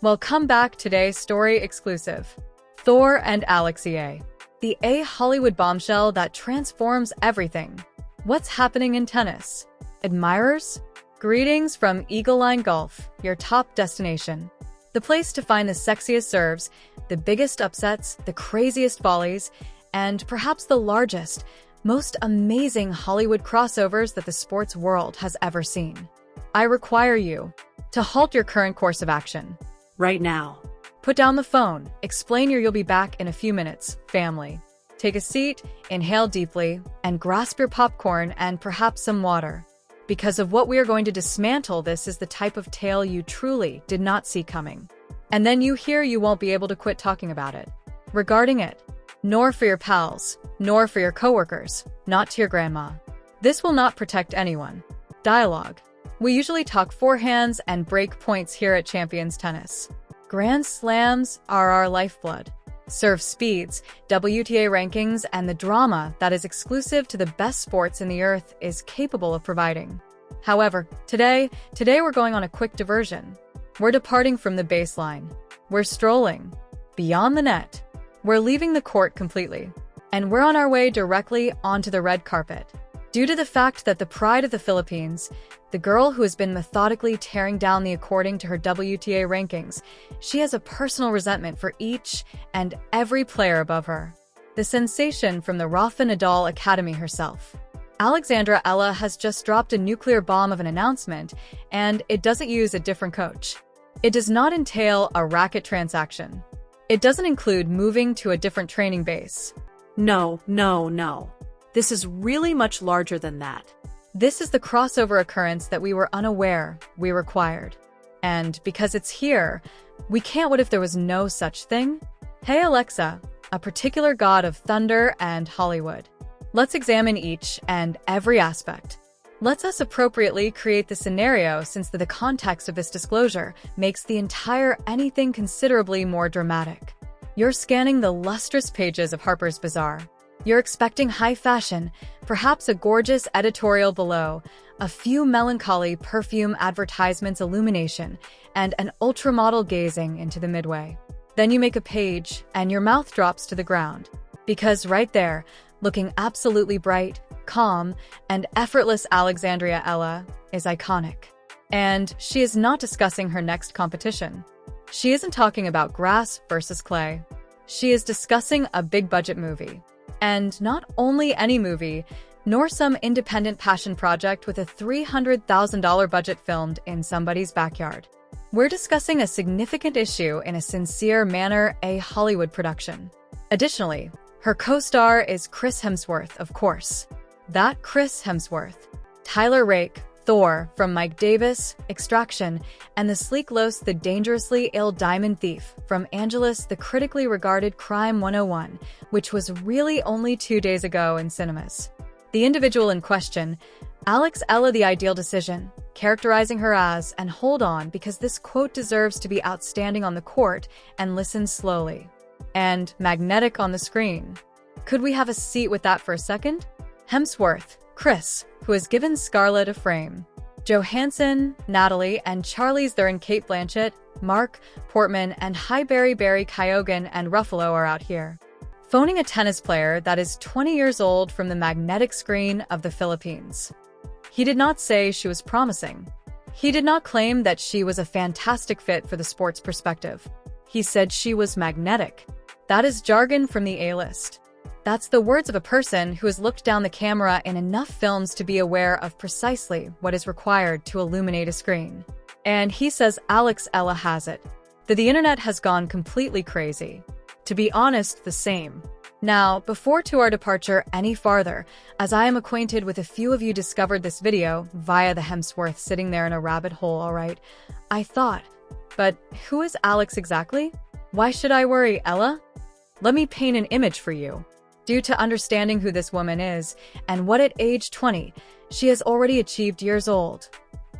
Well, come back today's story exclusive. Thor and Alex Eala. The Hollywood bombshell that transforms everything. What's happening in tennis? Admirers? Greetings from Eagle Line Golf, your top destination. The place to find the sexiest serves, the biggest upsets, the craziest volleys, and perhaps the largest, most amazing Hollywood crossovers that the sports world has ever seen. I require you to halt your current course of action. Right now. Put down the phone. Explain you'll be back in a few minutes, family. Take a seat, inhale deeply, and grasp your popcorn and perhaps some water. Because of what we are going to dismantle, this is the type of tale you truly did not see coming. And then you won't be able to quit talking about it. Regarding it, nor for your pals, nor for your coworkers, not to your grandma. This will not protect anyone. Dialogue. We usually talk forehands and break points here at Champions Tennis. Grand Slams are our lifeblood. Serve speeds, WTA rankings, and the drama that is exclusive to the best sports in the earth is capable of providing. However, today we're going on a quick diversion. We're departing from the baseline. We're strolling beyond the net. We're leaving the court completely. And we're on our way directly onto the red carpet. Due to the fact that the pride of the Philippines, the girl who has been methodically tearing down the according to her WTA rankings, she has a personal resentment for each and every player above her. The sensation from the Rafa Nadal Academy herself. Alexandra Eala has just dropped a nuclear bomb of an announcement, and it doesn't use a different coach. It does not entail a racket transaction. It doesn't include moving to a different training base. No. This is really much larger than that. This is the crossover occurrence that we were unaware we required. And because it's here, we can't. What if there was no such thing? Hey Alexa, a particular god of thunder and Hollywood. Let's examine each and every aspect. Let's us appropriately create the scenario, since the context of this disclosure makes the entire anything considerably more dramatic. You're scanning the lustrous pages of Harper's Bazaar. You're expecting high fashion, perhaps a gorgeous editorial below, a few melancholy perfume advertisements, illumination, and an ultramodel gazing into the midway. Then you make a page, and your mouth drops to the ground. Because right there, looking absolutely bright, calm, and effortless, Alexandra Eala is iconic. And she is not discussing her next competition. She isn't talking about grass versus clay. She is discussing a big-budget movie. And not only any movie, nor some independent passion project with a $300,000 budget filmed in somebody's backyard. We're discussing a significant issue in a sincere manner, a Hollywood production. Additionally, her co-star is Chris Hemsworth, of course. That Chris Hemsworth. Tyler Rake, Thor from Mike Davis, Extraction, and the sleek Los, the dangerously ill diamond thief from Angelus, the critically regarded Crime 101, which was really only 2 days ago in cinemas. The individual in question, Alex Eala, the ideal decision, characterizing her as, and hold on because this quote deserves to be outstanding on the court and listen slowly, and magnetic on the screen. Could we have a seat with that for a second? Hemsworth, Chris, who has given Scarlett a frame. Johansson, Natalie, and Charlize Theron, Kate Blanchett, Mark, Portman, and Barry Keoghan and Ruffalo are out here. Phoning a tennis player that is 20 years old from the magnetic screen of the Philippines. He did not say she was promising. He did not claim that she was a fantastic fit for the sports perspective. He said she was magnetic. That is jargon from the A-list. That's the words of a person who has looked down the camera in enough films to be aware of precisely what is required to illuminate a screen. And he says Alex Eala has it. That the internet has gone completely crazy. To be honest, the same. Now, before to our departure any farther, as I am acquainted with a few of you discovered this video via the Hemsworth sitting there in a rabbit hole, alright, I thought, but who is Alex exactly? Why should I worry, Eala? Let me paint an image for you. Due to understanding who this woman is, and what at age 20, she has already achieved years old.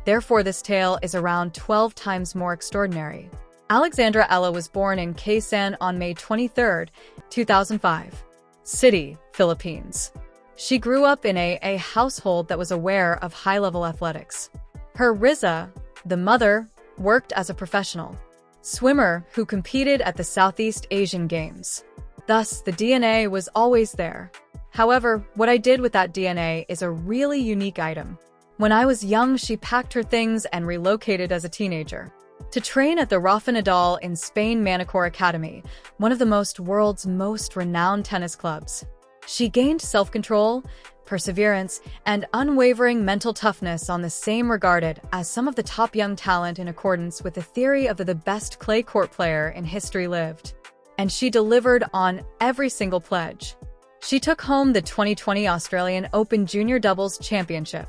Therefore, this tale is around 12 times more extraordinary. Alexandra Eala was born in Quezon on May 23, 2005. City, Philippines. She grew up in a household that was aware of high-level athletics. Her Riza, the mother, worked as a professional swimmer who competed at the Southeast Asian Games. Thus, the DNA was always there. However, what I did with that DNA is a really unique item. When I was young, she packed her things and relocated as a teenager to train at the Rafa Nadal in Spain Manicure Academy, one of the world's most renowned tennis clubs. She gained self-control, perseverance, and unwavering mental toughness on the same regarded as some of the top young talent in accordance with the theory of the best clay court player in history lived. And she delivered on every single pledge. She took home the 2020 Australian Open Junior Doubles Championship.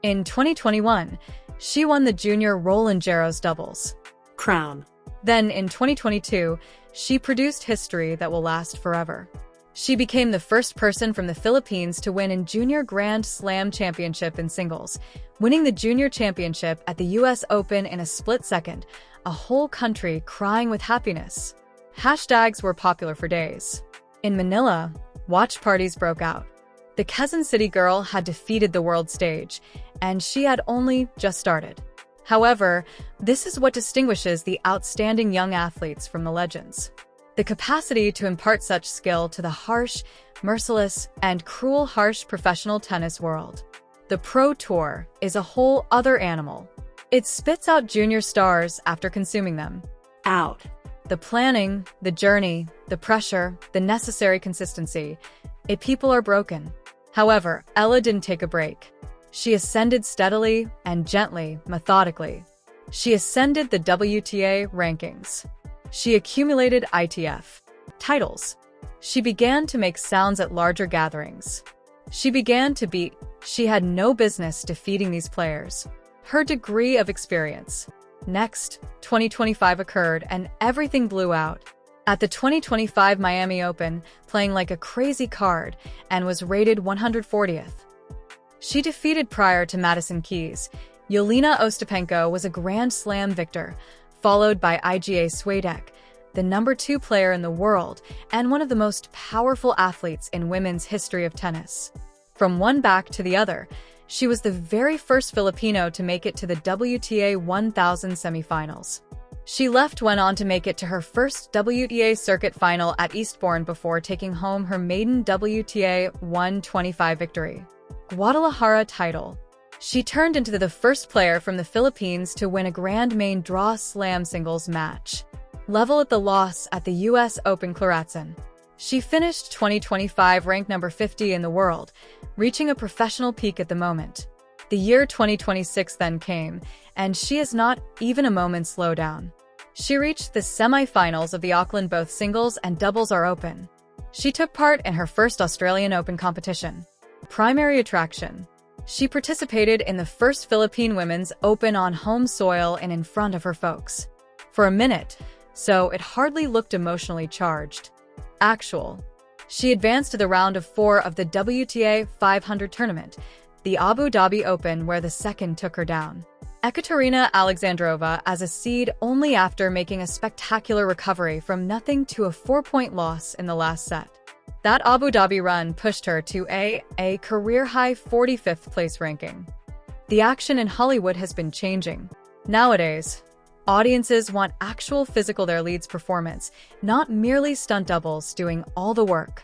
In 2021, she won the Junior Roland Garros Doubles crown. Then, in 2022, she produced history that will last forever. She became the first person from the Philippines to win a Junior Grand Slam Championship in singles, winning the Junior Championship at the US Open in a split second, a whole country crying with happiness. Hashtags were popular for days. In Manila, watch parties broke out. The Quezon City girl had defeated the world stage, and she had only just started. However, this is what distinguishes the outstanding young athletes from the legends. The capacity to impart such skill to the harsh, merciless, and harsh professional tennis world. The Pro Tour is a whole other animal. It spits out junior stars after consuming them. Out. The planning, the journey, the pressure, the necessary consistency. People are broken. However, Eala didn't take a break. She ascended steadily and gently, methodically. She ascended the WTA rankings. She accumulated ITF titles. She began to make sounds at larger gatherings. She began to beat. She had no business defeating these players. Her degree of experience. Next, 2025 occurred and everything blew out. At the 2025 Miami Open, playing like a crazy card, and was rated 140th. She defeated prior to Madison Keys. Yelena Ostapenko was a Grand Slam victor, followed by Iga Swiatek, the #2 player in the world and one of the most powerful athletes in women's history of tennis. From one back to the other, she was the very first Filipino to make it to the WTA 1000 semifinals. She went on to make it to her first WTA circuit final at Eastbourne before taking home her maiden WTA 125 victory. Guadalajara title. She turned into the first player from the Philippines to win a Grand Main Draw Slam singles match. Level at the loss at the US Open Clareton. She finished 2025 ranked number 50 in the world, reaching a professional peak at the moment. The year 2026 then came, and she is not even a moment's slowdown. She reached the semi-finals of the Auckland. Both singles and doubles are open. She took part in her first Australian Open competition. Primary attraction. She participated in the first Philippine Women's Open on home soil and in front of her folks. For a minute, so it hardly looked emotionally charged. Actual. She advanced to the round of 4 of the WTA 500 tournament, the Abu Dhabi Open, where the second took her down. Ekaterina Alexandrova as a seed only after making a spectacular recovery from nothing to a 4-point loss in the last set. That Abu Dhabi run pushed her to a career-high 45th place ranking. The action in Hollywood has been changing. Nowadays, audiences want actual physical their lead's performance, not merely stunt doubles doing all the work.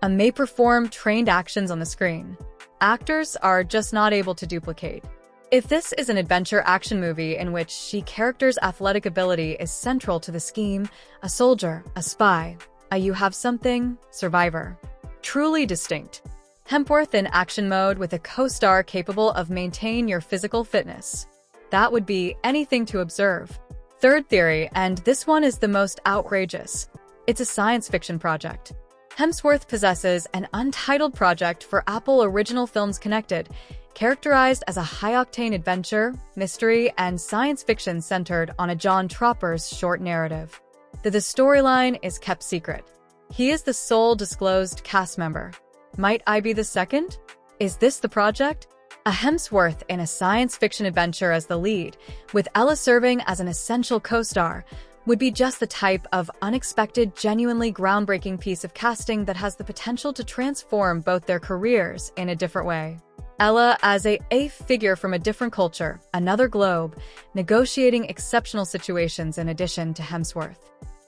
May perform trained actions on the screen. Actors are just not able to duplicate. If this is an adventure action movie in which she character's athletic ability is central to the scheme, a soldier, a spy, you have something, survivor. Truly distinct. Hemsworth in action mode with a co-star capable of maintain your physical fitness. That would be anything to observe. Third theory, and this one is the most outrageous. It's a science fiction project. Hemsworth possesses an untitled project for Apple Original Films Connected, characterized as a high-octane adventure, mystery, and science fiction centered on a John Tropper's short narrative. The storyline is kept secret. He is the sole disclosed cast member. Might I be the second? Is this the project? A Hemsworth in a science fiction adventure as the lead, with Eala serving as an essential co-star, would be just the type of unexpected, genuinely groundbreaking piece of casting that has the potential to transform both their careers in a different way. Eala as a figure from a different culture, another globe, negotiating exceptional situations in addition to Hemsworth.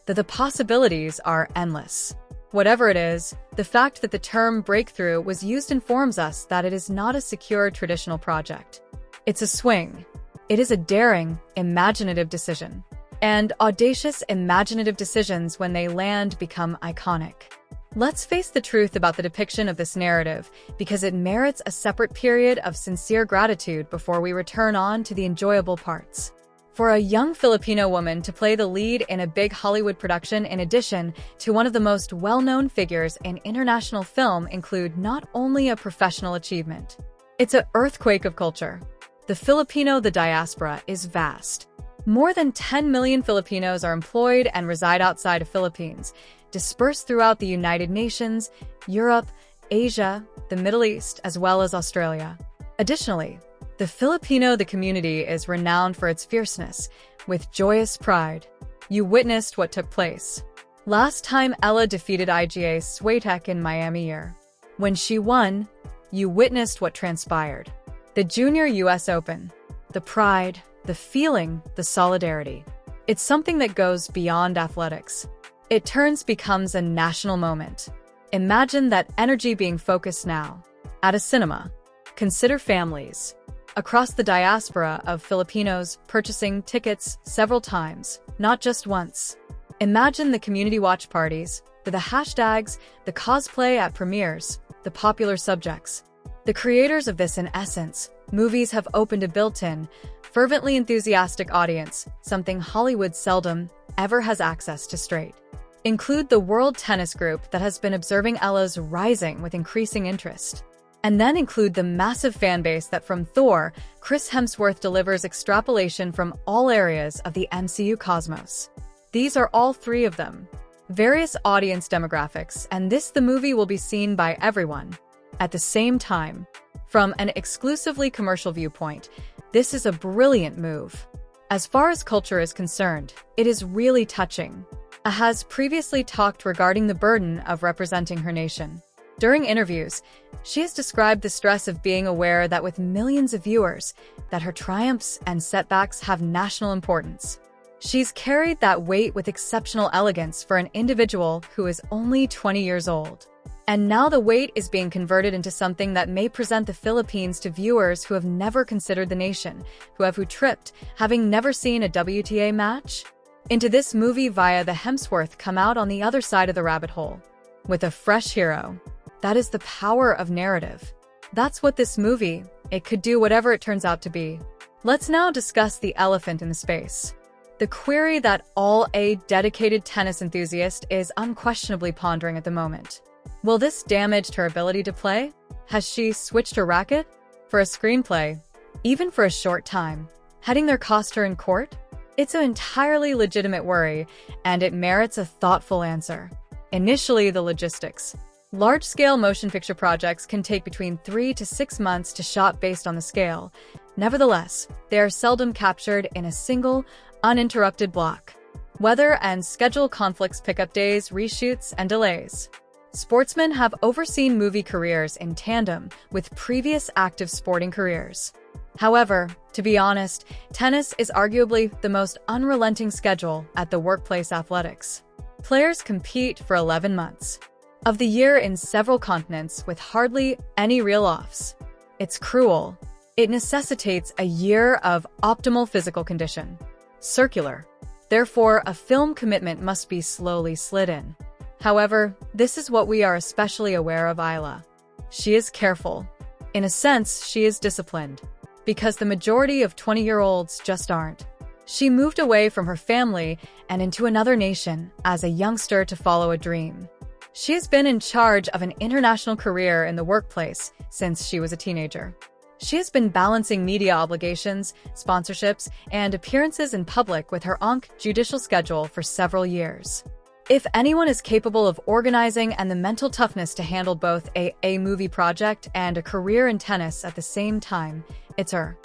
The possibilities are endless. Whatever it is, the fact that the term breakthrough was used informs us that it is not a secure traditional project. It's a swing. It is a daring, imaginative decision. And audacious, imaginative decisions, when they land, become iconic. Let's face the truth about the depiction of this narrative, because it merits a separate period of sincere gratitude before we return on to the enjoyable parts. For a young Filipino woman to play the lead in a big Hollywood production in addition to one of the most well-known figures in international film include not only a professional achievement. It's an earthquake of culture. The diaspora is vast. More than 10 million Filipinos are employed and reside outside of Philippines, dispersed throughout the United Nations, Europe, Asia, the Middle East, as well as Australia. Additionally, the community is renowned for its fierceness, with joyous pride. You witnessed what took place last time Eala defeated IGA Swiatek in Miami year. When she won, you witnessed what transpired. The Junior US Open. The pride, the feeling, the solidarity. It's something that goes beyond athletics. It becomes a national moment. Imagine that energy being focused now. At a cinema. Consider families across the diaspora of Filipinos purchasing tickets several times, not just once. Imagine the community watch parties, the hashtags, the cosplay at premieres, the popular subjects. The creators of this, in essence, movies have opened a built-in, fervently enthusiastic audience, something Hollywood seldom ever has access to straight. Include the World Tennis Group that has been observing Eala's rising with increasing interest. And then include the massive fanbase that from Thor, Chris Hemsworth delivers extrapolation from all areas of the MCU cosmos. These are all three of them. Various audience demographics, and the movie will be seen by everyone. At the same time, from an exclusively commercial viewpoint, this is a brilliant move. As far as culture is concerned, it is really touching. Eala has previously talked regarding the burden of representing her nation. During interviews, she has described the stress of being aware that with millions of viewers, that her triumphs and setbacks have national importance. She's carried that weight with exceptional elegance for an individual who is only 20 years old. And now the weight is being converted into something that may present the Philippines to viewers who have never considered the nation, who tripped, having never seen a WTA match, into this movie via the Hemsworth come out on the other side of the rabbit hole. With a fresh hero. That is the power of narrative. That's what this movie, it could do whatever it turns out to be. Let's now discuss the elephant in the space. The query that a dedicated tennis enthusiast is unquestionably pondering at the moment. Will this damage her ability to play? Has she switched her racket? For a screenplay, even for a short time, heading there cost her in court? It's an entirely legitimate worry, and it merits a thoughtful answer. Initially, the logistics. Large-scale motion picture projects can take between 3 to 6 months to shot based on the scale. Nevertheless, they are seldom captured in a single, uninterrupted block. Weather and schedule conflicts pick up days, reshoots, and delays. Sportsmen have overseen movie careers in tandem with previous active sporting careers. However, to be honest, tennis is arguably the most unrelenting schedule at the workplace athletics. Players compete for 11 months of the year in several continents with hardly any real offs. It's cruel. It necessitates a year of optimal physical condition. Circular. Therefore, a film commitment must be slowly slid in. However, this is what we are especially aware of Eala. She is careful. In a sense, she is disciplined. Because the majority of 20-year-olds just aren't. She moved away from her family and into another nation as a youngster to follow a dream. She has been in charge of an international career in the workplace since she was a teenager. She has been balancing media obligations, sponsorships, and appearances in public with her judicial schedule for several years. If anyone is capable of organizing and the mental toughness to handle both a movie project and a career in tennis at the same time, it's her.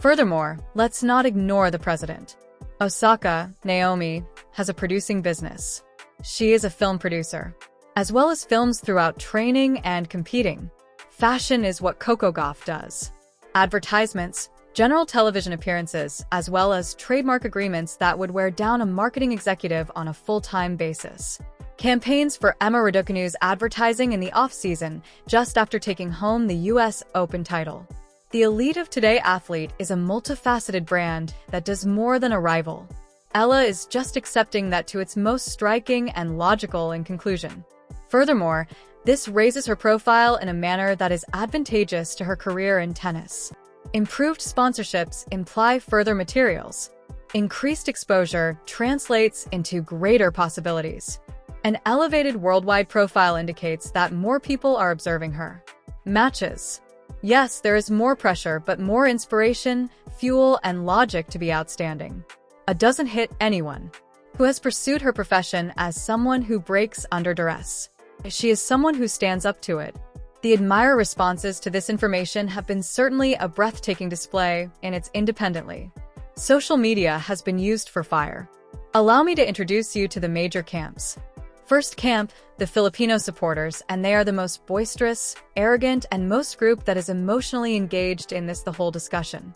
Furthermore, let's not ignore the president. Osaka, Naomi, has a producing business. She is a film producer, as well as films throughout training and competing. Fashion is what Coco Gauff does. Advertisements, general television appearances, as well as trademark agreements that would wear down a marketing executive on a full-time basis. Campaigns for Emma Raducanu's advertising in the off-season, just after taking home the US Open title. The Elite of Today athlete is a multifaceted brand that does more than a rival. Ella is just accepting that to its most striking and logical in conclusion. Furthermore, this raises her profile in a manner that is advantageous to her career in tennis. Improved sponsorships imply further materials. Increased exposure translates into greater possibilities. An elevated worldwide profile indicates that more people are observing her. Matches. Yes, there is more pressure, but more inspiration, fuel, and logic to be outstanding. A doesn't hit anyone who has pursued her profession as someone who breaks under duress. She is someone who stands up to it. The admirer responses to this information have been certainly a breathtaking display in its independently. Social media has been used for fire. Allow me to introduce you to the major camps. First camp, the Filipino supporters, and they are the most boisterous, arrogant, and most group that is emotionally engaged in the whole discussion.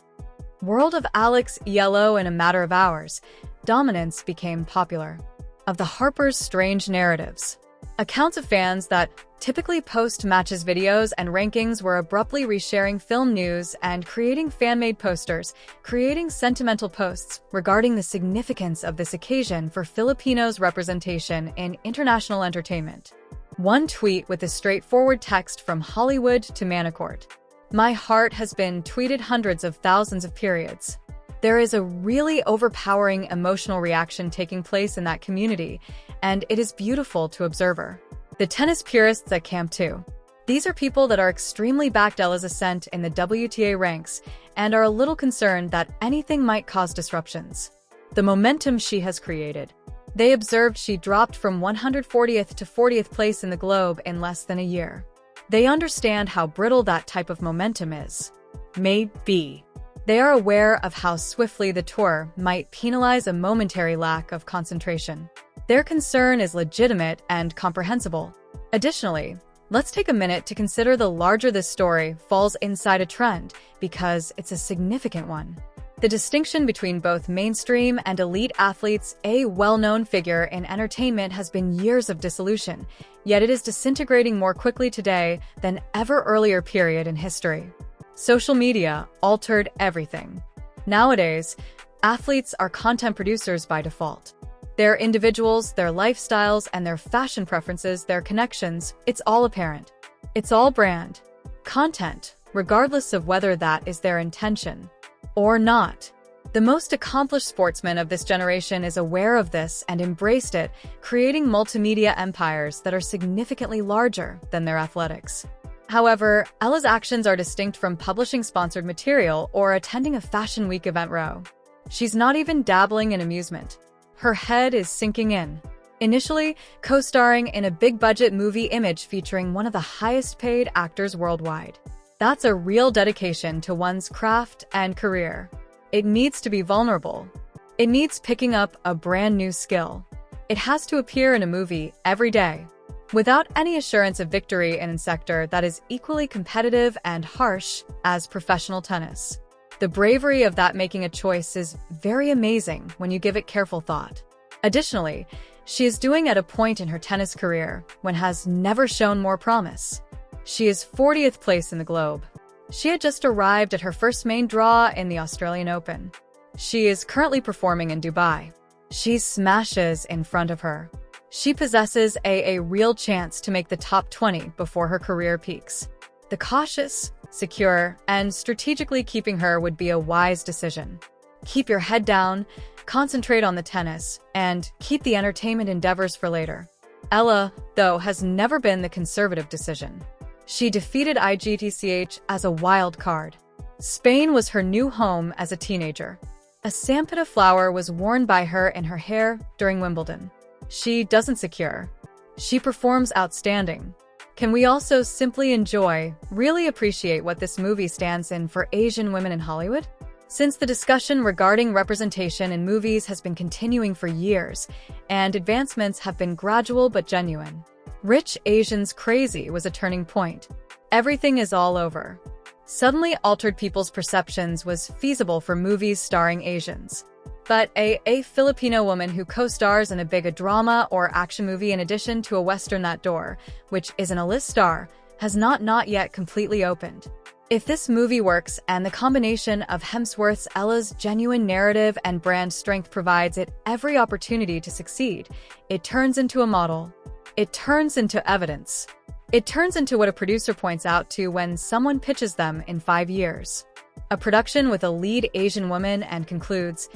World of Alex Eala in a matter of hours, dominance became popular. Of the Harper's strange narratives. Accounts of fans that typically post matches videos and rankings were abruptly resharing film news and creating fan-made posters, creating sentimental posts regarding the significance of this occasion for Filipinos' representation in international entertainment. One tweet with a straightforward text from Hollywood to Manicourt. My heart has been tweeted hundreds of thousands of periods. There is a really overpowering emotional reaction taking place in that community, and it is beautiful to observe. The tennis purists at Camp 2. These are people that are extremely backed Ella's ascent in the WTA ranks and are a little concerned that anything might cause disruptions. The momentum she has created. They observed she dropped from 140th to 40th place in the globe in less than a year. They understand how brittle that type of momentum is. May be. They are aware of how swiftly the tour might penalize a momentary lack of concentration. Their concern is legitimate and comprehensible. Additionally, let's take a minute to consider the larger this story falls inside a trend, because it's a significant one. The distinction between both mainstream and elite athletes, a well-known figure in entertainment, has been years of dissolution, yet it is disintegrating more quickly today than ever earlier period in history. Social media altered everything. Nowadays, athletes are content producers by default. Their individuals, their lifestyles, and their fashion preferences, their connections, it's all apparent. It's all brand. Content, regardless of whether that is their intention or not. The most accomplished sportsman of this generation is aware of this and embraced it, creating multimedia empires that are significantly larger than their athletics. However, Ella's actions are distinct from publishing sponsored material or attending a Fashion Week event row. She's not even dabbling in amusement. Her head is sinking in. Initially, co-starring in a big-budget movie image featuring one of the highest-paid actors worldwide. That's a real dedication to one's craft and career. It needs to be vulnerable. It needs picking up a brand new skill. It has to appear in a movie every day. Without any assurance of victory in a sector that is equally competitive and harsh as professional tennis. The bravery of that making a choice is very amazing when you give it careful thought. Additionally, she is doing at a point in her tennis career when has never shown more promise. She is 40th place in the globe. She had just arrived at her first main draw in the Australian Open. She is currently performing in Dubai. She smashes in front of her. She possesses a real chance to make the top 20 before her career peaks. The cautious, secure, and strategically keeping her would be a wise decision. Keep your head down, concentrate on the tennis, and keep the entertainment endeavors for later. Ella, though, has never been the conservative decision. She defeated IGTCH as a wild card. Spain was her new home as a teenager. A sampita flower was worn by her in her hair during Wimbledon. She doesn't secure. She performs outstanding. Can we also simply enjoy, really appreciate what this movie stands in for Asian women in Hollywood? Since the discussion regarding representation in movies has been continuing for years, and advancements have been gradual but genuine. Rich Asians Crazy was a turning point. Everything is all over. Suddenly altered people's perceptions was feasible for movies starring Asians. But a Filipino woman who co-stars in a big drama or action movie in addition to a Western That Door, which is an A-list star, has not yet completely opened. If this movie works and the combination of Hemsworth's Ella's genuine narrative and brand strength provides it every opportunity to succeed, it turns into a model. It turns into evidence. It turns into what a producer points out to when someone pitches them in 5 years. A production with a lead Asian woman and concludes,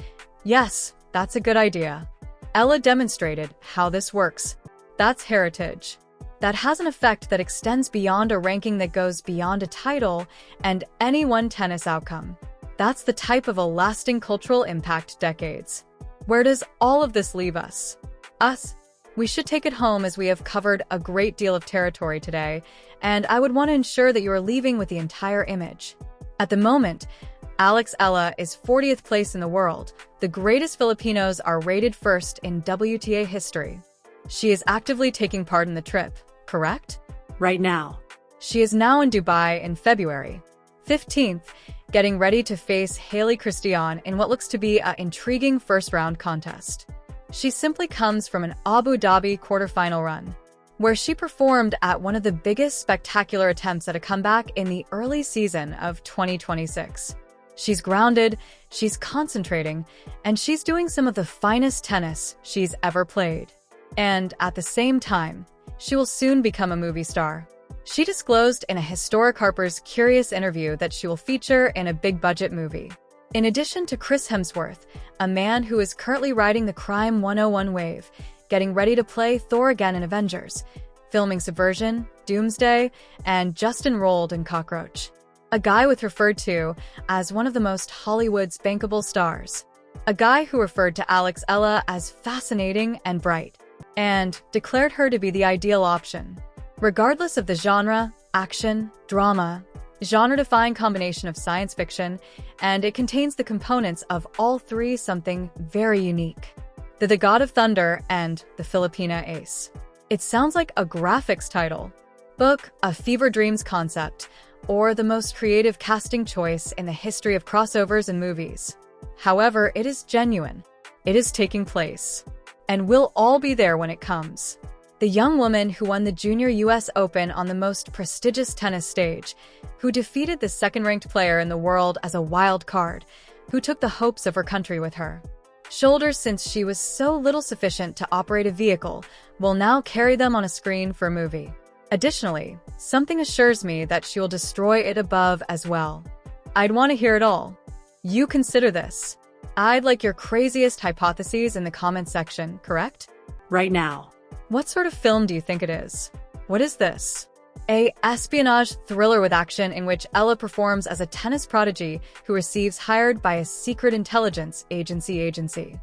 "Yes, that's a good idea." Ella demonstrated how this works. That's heritage. That has an effect that extends beyond a ranking, that goes beyond a title and any one tennis outcome. That's the type of a lasting cultural impact decades. Where does all of this leave us? We should take it home, as we have covered a great deal of territory today, and I would want to ensure that you are leaving with the entire image. At the moment, Alex Eala is 40th place in the world. The greatest Filipinos are rated first in WTA history. She is actively taking part in the trip, correct? Right now. She is now in Dubai in February 15th, getting ready to face Haley Christian in what looks to be an intriguing first-round contest. She simply comes from an Abu Dhabi quarterfinal run, where she performed at one of the biggest spectacular attempts at a comeback in the early season of 2026. She's grounded, she's concentrating, and she's doing some of the finest tennis she's ever played. And at the same time, she will soon become a movie star. She disclosed in a historic Harper's Curious interview that she will feature in a big-budget movie. In addition to Chris Hemsworth, a man who is currently riding the Crime 101 wave, getting ready to play Thor again in Avengers, filming Subversion, Doomsday, and just enrolled in Cockroach. A guy with referred to as one of the most Hollywood's bankable stars. A guy who referred to Alex Eala as fascinating and bright, and declared her to be the ideal option. Regardless of the genre, action, drama, genre-defying combination of science fiction, and it contains the components of all three, something very unique. The God of Thunder and the Filipina Ace. It sounds like a graphics title, book, a fever dreams concept, or the most creative casting choice in the history of crossovers in movies. However, it is genuine. It is taking place. And we'll all be there when it comes. The young woman who won the Junior US Open on the most prestigious tennis stage, who defeated the second-ranked player in the world as a wild card, who took the hopes of her country with her shoulders since she was so little sufficient to operate a vehicle, will now carry them on a screen for a movie. Additionally, something assures me that she will destroy it above as well. I'd want to hear it all. You consider this. I'd like your craziest hypotheses in the comments section, correct? Right now. What sort of film do you think it is? What is this? A espionage thriller with action in which Ella performs as a tennis prodigy who receives hired by a secret intelligence agency.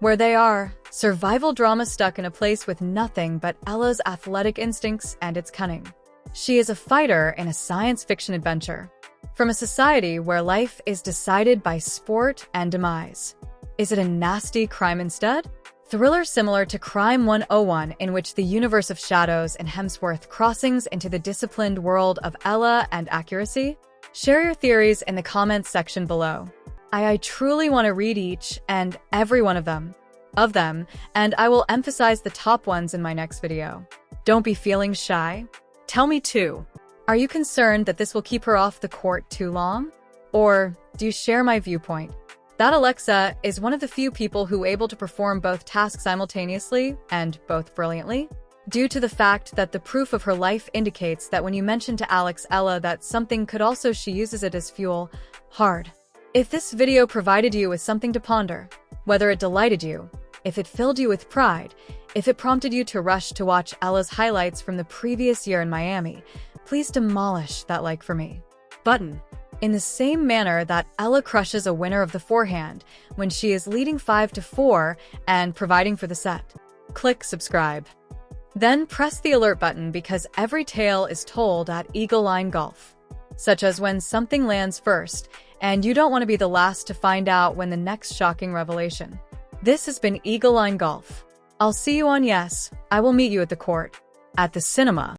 Where they are, survival drama stuck in a place with nothing but Ella's athletic instincts and its cunning. She is a fighter in a science fiction adventure. From a society where life is decided by sport and demise. Is it a nasty crime instead? Thriller similar to Crime 101, in which the universe of shadows and Hemsworth crossings into the disciplined world of Ella and accuracy? Share your theories in the comments section below. I truly want to read each and every one of them, and I will emphasize the top ones in my next video. Don't be feeling shy. Tell me too. Are you concerned that this will keep her off the court too long? Or do you share my viewpoint? That Alexa is one of the few people who are able to perform both tasks simultaneously and both brilliantly, due to the fact that the proof of her life indicates that when you mention to Alex Eala that something could also, she uses it as fuel, hard. If this video provided you with something to ponder, whether it delighted you, if it filled you with pride, if it prompted you to rush to watch Ella's highlights from the previous year in Miami, please demolish that like for me button. In the same manner that Ella crushes a winner of the forehand when she is leading 5-4 and providing for the set. Click subscribe. Then press the alert button because every tale is told at Eagle Line Golf. such as when something lands first, and you don't want to be the last to find out when the next shocking revelation. This has been Eagle Line Golf. I'll see you on Yes, I will meet you at the court, at the cinema,